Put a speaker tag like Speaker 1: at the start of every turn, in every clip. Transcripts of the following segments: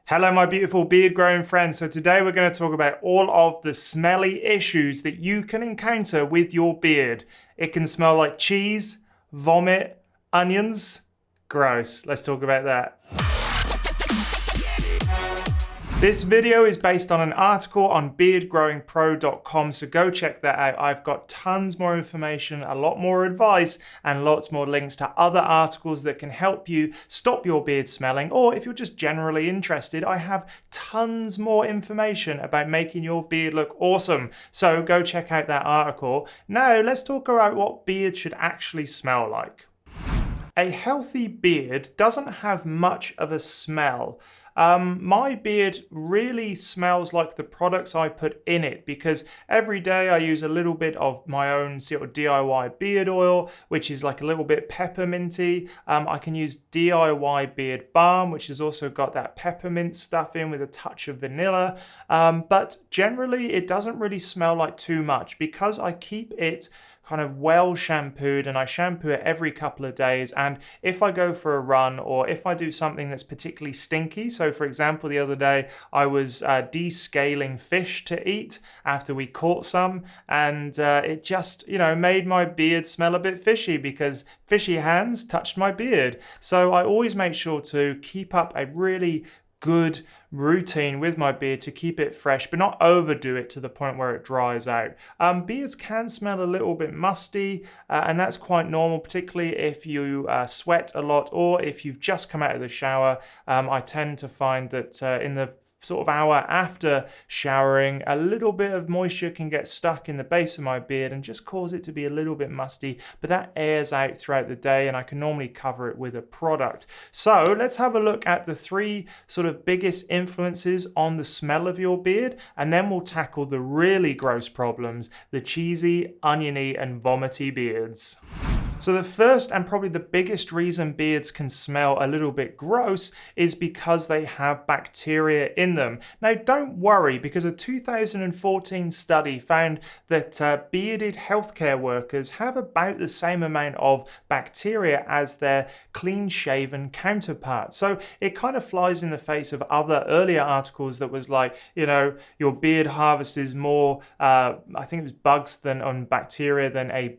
Speaker 1: Hello, my beautiful beard growing friends. So today we're going to talk about all of the smelly issues that you can encounter with your beard. It can smell like cheese, vomit, onions. Gross. Let's talk about that. This video is based on an article on beardgrowingpro.com, so go check that out. I've got tons more information, a lot more advice, and lots more links to other articles that can help you stop your beard smelling, or if you're just generally interested, I have tons more information about making your beard look awesome. So go check out that article. Now, let's talk about what beard should actually smell like. A healthy beard doesn't have much of a smell. My beard really smells like the products I put in it because every day I use a little bit of my own sort of DIY beard oil, which is like a little bit pepperminty. I can use DIY beard balm, which has also got that peppermint stuff in with a touch of vanilla. But generally it doesn't really smell like too much because I keep it kind of well shampooed, and I shampoo it every couple of days. And if I go for a run or if I do something that's particularly stinky, so for example the other day I was descaling fish to eat after we caught some, and it just made my beard smell a bit fishy because fishy hands touched my beard. So I always make sure to keep up a really good routine with my beard to keep it fresh, but not overdo it to the point where it dries out. Beards can smell a little bit musty, and that's quite normal, particularly if you sweat a lot or if you've just come out of the shower. I tend to find that in the sort of hour after showering, a little bit of moisture can get stuck in the base of my beard and just cause it to be a little bit musty, but that airs out throughout the day and I can normally cover it with a product. So let's have a look at the three sort of biggest influences on the smell of your beard, and then we'll tackle the really gross problems, the cheesy, oniony and vomity beards. So the first and probably the biggest reason beards can smell a little bit gross is because they have bacteria in them. Now don't worry, because a 2014 study found that bearded healthcare workers have about the same amount of bacteria as their clean-shaven counterparts. So it kind of flies in the face of other earlier articles that was like, your beard harvests more, I think it was bugs than on bacteria than a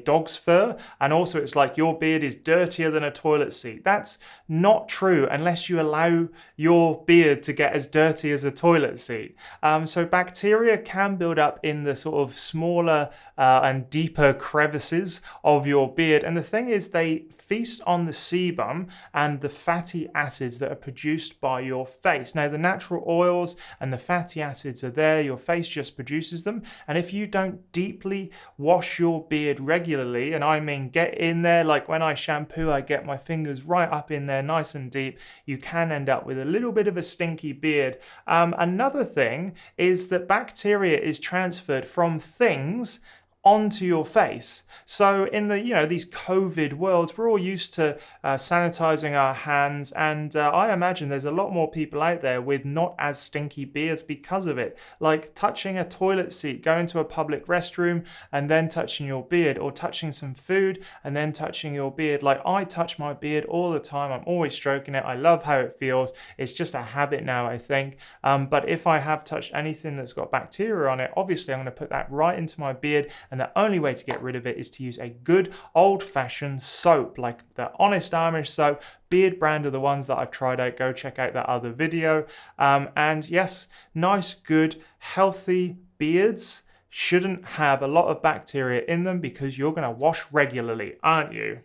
Speaker 1: dog's fur, and also it's like your beard is dirtier than a toilet seat. That's not true unless you allow your beard to get as dirty as a toilet seat. So bacteria can build up in the sort of smaller and deeper crevices of your beard, and the thing is they feast on the sebum and the fatty acids that are produced by your face. Now the natural oils and the fatty acids are there, your face just produces them, and if you don't deeply wash your beard regularly, and I mean get in there, like when I shampoo I get my fingers right up in there nice and deep, you can end up with a little bit of a stinky beard. Another thing is that bacteria is transferred from things onto your face. So in the these COVID worlds, we're all used to sanitizing our hands, and I imagine there's a lot more people out there with not as stinky beards because of it, like touching a toilet seat, going to a public restroom and then touching your beard, or touching some food and then touching your beard. Like I touch my beard all the time, I'm always stroking it, I love how it feels, it's just a habit now I think. But if I have touched anything that's got bacteria on it, obviously I'm going to put that right into my beard, and the only way to get rid of it is to use a good old-fashioned soap, like the Honest Amish soap. Beard brand are the ones that I've tried out. Go check out that other video. And yes, nice, good, healthy beards shouldn't have a lot of bacteria in them because you're going to wash regularly, aren't you?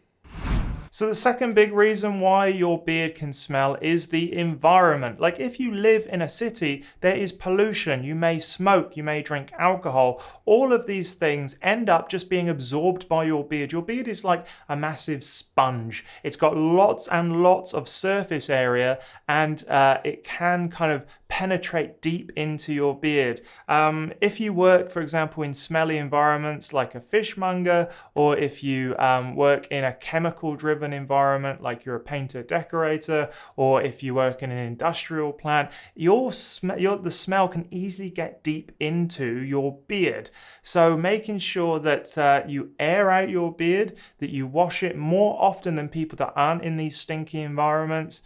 Speaker 1: So the second big reason why your beard can smell is the environment. Like if you live in a city, there is pollution, you may smoke, you may drink alcohol. All of these things end up just being absorbed by your beard. Your beard is like a massive sponge. It's got lots and lots of surface area, and it can kind of penetrate deep into your beard. If you work, for example, in smelly environments like a fishmonger, or if you work in a chemical-driven environment like you're a painter decorator, or if you work in an industrial plant, the smell can easily get deep into your beard. So making sure that you air out your beard, that you wash it more often than people that aren't in these stinky environments,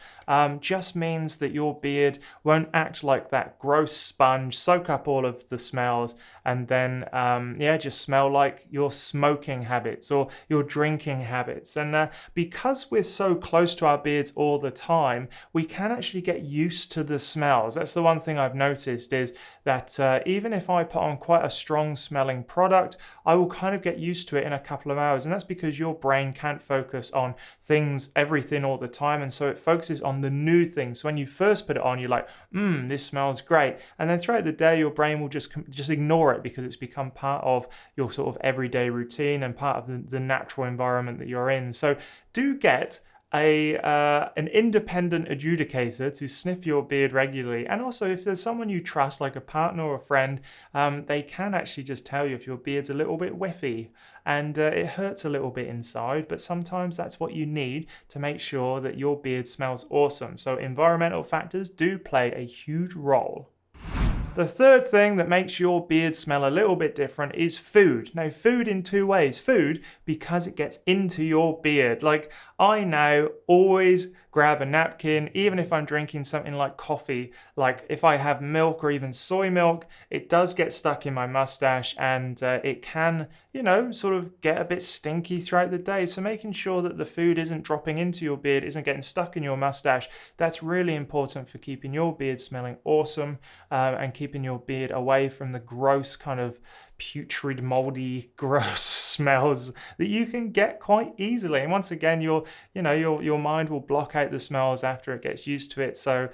Speaker 1: just means that your beard won't act like that gross sponge, soak up all of the smells, and then just smell like your smoking habits or your drinking habits. And because we're so close to our beards all the time, we can actually get used to the smells. That's the one thing I've noticed, is that even if I put on quite a strong smelling product, I will kind of get used to it in a couple of hours. And that's because your brain can't focus on everything all the time. And so it focuses on the new things. So when you first put it on, you're like, this smells great. And then throughout the day, your brain will just ignore it because it's become part of your sort of everyday routine and part of the natural environment that you're in. So do get an independent adjudicator to sniff your beard regularly. And also, if there's someone you trust, like a partner or a friend, they can actually just tell you if your beard's a little bit whiffy and it hurts a little bit inside, but sometimes that's what you need to make sure that your beard smells awesome. So environmental factors do play a huge role. The third thing that makes your beard smell a little bit different is food. Now, food in two ways. Food, because it gets into your beard. Like, I now always grab a napkin, even if I'm drinking something like coffee. Like if I have milk or even soy milk, it does get stuck in my mustache, and it can, sort of get a bit stinky throughout the day. So making sure that the food isn't dropping into your beard, isn't getting stuck in your mustache, that's really important for keeping your beard smelling awesome, and keeping your beard away from the gross kind of putrid, moldy, gross smells that you can get quite easily. And once again, your mind will block out the smells after it gets used to it. So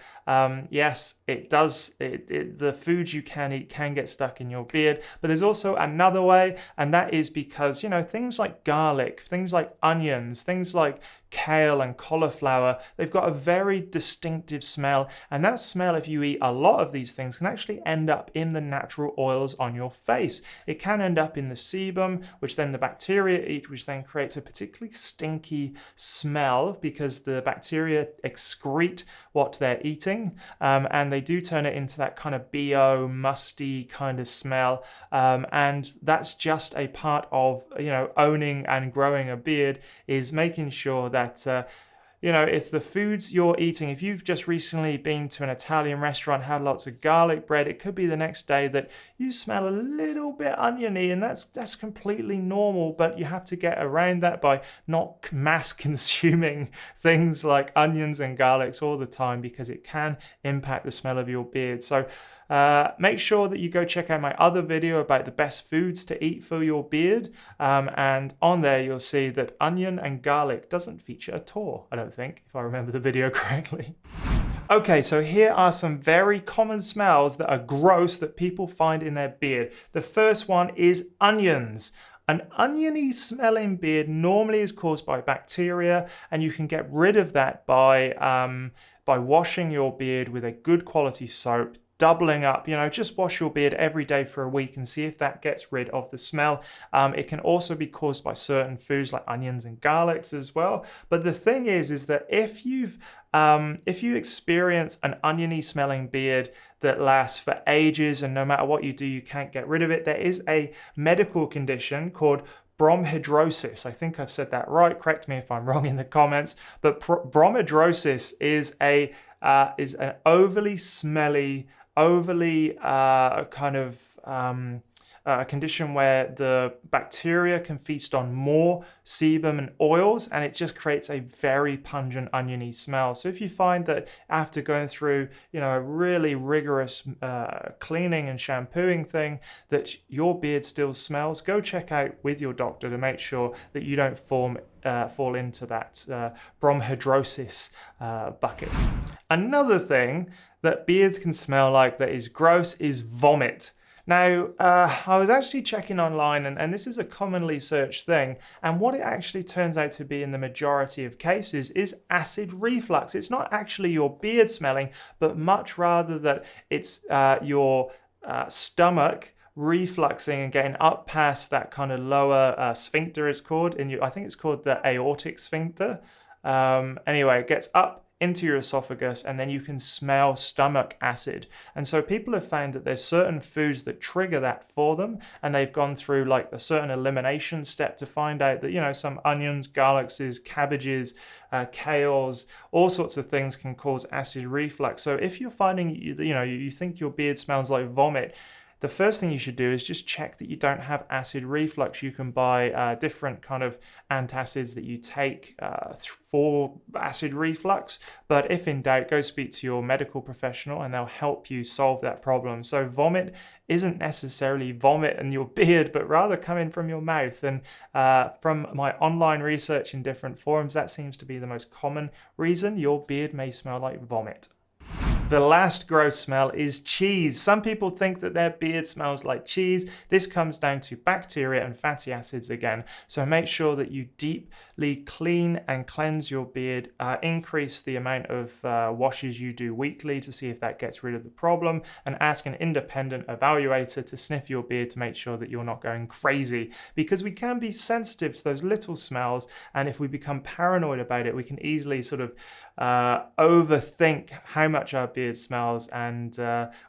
Speaker 1: yes, it does. The foods you can eat can get stuck in your beard. But there's also another way, and that is because things like garlic, things like onions, things like kale and cauliflower, they've got a very distinctive smell, and that smell, if you eat a lot of these things, can actually end up in the natural oils on your face. It can end up in the sebum, which then the bacteria eat, which then creates a particularly stinky smell because the bacteria excrete what they're eating, and they do turn it into that kind of BO, musty kind of smell, and that's just a part of owning and growing a beard, is making sure that if the foods you're eating, if you've just recently been to an Italian restaurant, had lots of garlic bread, it could be the next day that you smell a little bit oniony, and that's completely normal, but you have to get around that by not mass consuming things like onions and garlics all the time, because it can impact the smell of your beard. So make sure that you go check out my other video about the best foods to eat for your beard, and on there you'll see that onion and garlic doesn't feature at all, I don't think, if I remember the video correctly. Okay, so here are some very common smells that are gross that people find in their beard. The first one is onions. An oniony smelling beard normally is caused by bacteria, and you can get rid of that by washing your beard with a good quality soap, doubling up, just wash your beard every day for a week and see if that gets rid of the smell. It can also be caused by certain foods like onions and garlics as well. But the thing is that if you experience an oniony smelling beard that lasts for ages, and no matter what you do, you can't get rid of it, there is a medical condition called bromhidrosis. I think I've said that right. Correct me if I'm wrong in the comments. But bromhidrosis is an overly smelly, a condition where the bacteria can feast on more sebum and oils, and it just creates a very pungent oniony smell. So if you find that after going through a really rigorous cleaning and shampooing thing that your beard still smells, go check out with your doctor to make sure that you don't fall into that bromhidrosis bucket. Another thing that beards can smell like that is gross is vomit. Now, I was actually checking online, and this is a commonly searched thing, and what it actually turns out to be in the majority of cases is acid reflux. It's not actually your beard smelling, but much rather that it's your stomach refluxing and getting up past that kind of lower sphincter, it's called, I think it's called the aortic sphincter. Anyway, it gets up into your esophagus, and then you can smell stomach acid. And so people have found that there's certain foods that trigger that for them, and they've gone through like a certain elimination step to find out that, you know, some onions, garlics, cabbages, kales, all sorts of things can cause acid reflux. So if you're finding, you think your beard smells like vomit, the first thing you should do is just check that you don't have acid reflux. You can buy different kind of antacids that you take for acid reflux. But if in doubt, go speak to your medical professional and they'll help you solve that problem. So vomit isn't necessarily vomit in your beard, but rather coming from your mouth. And from my online research in different forums, that seems to be the most common reason your beard may smell like vomit. The last gross smell is cheese. Some people think that their beard smells like cheese. This comes down to bacteria and fatty acids again. So make sure that you deeply clean and cleanse your beard. Increase the amount of washes you do weekly to see if that gets rid of the problem, and ask an independent evaluator to sniff your beard to make sure that you're not going crazy, because we can be sensitive to those little smells, and if we become paranoid about it, we can easily sort of overthink how much our beard smells, and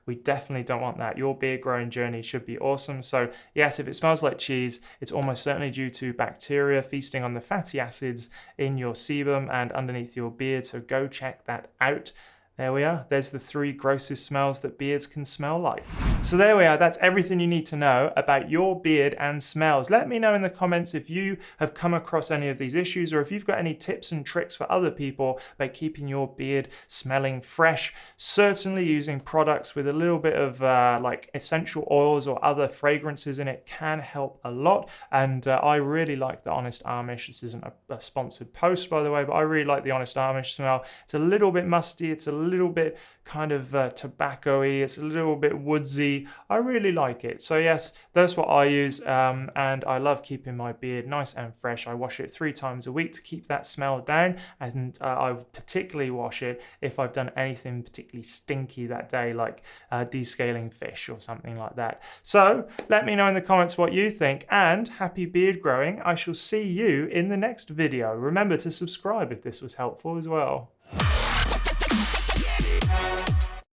Speaker 1: we definitely don't want that. Your beard growing journey should be awesome. So yes, if it smells like cheese, it's almost certainly due to bacteria feasting on the fatty acids in your sebum and underneath your beard, so go check that out. There we are. There's the 3 grossest smells that beards can smell like. So there we are. That's everything you need to know about your beard and smells. Let me know in the comments if you have come across any of these issues, or if you've got any tips and tricks for other people about keeping your beard smelling fresh. Certainly using products with a little bit of like essential oils or other fragrances in it can help a lot. And I really like the Honest Amish. This isn't a sponsored post, by the way, but I really like the Honest Amish smell. It's a little bit musty. It's a little bit kind of tobacco-y, it's a little bit woodsy. I really like it. So yes, that's what I use, and I love keeping my beard nice and fresh. I wash it 3 times a week to keep that smell down, and I particularly wash it if I've done anything particularly stinky that day, like descaling fish or something like that. So let me know in the comments what you think, and happy beard growing. I shall see you in the next video. Remember to subscribe if this was helpful as well.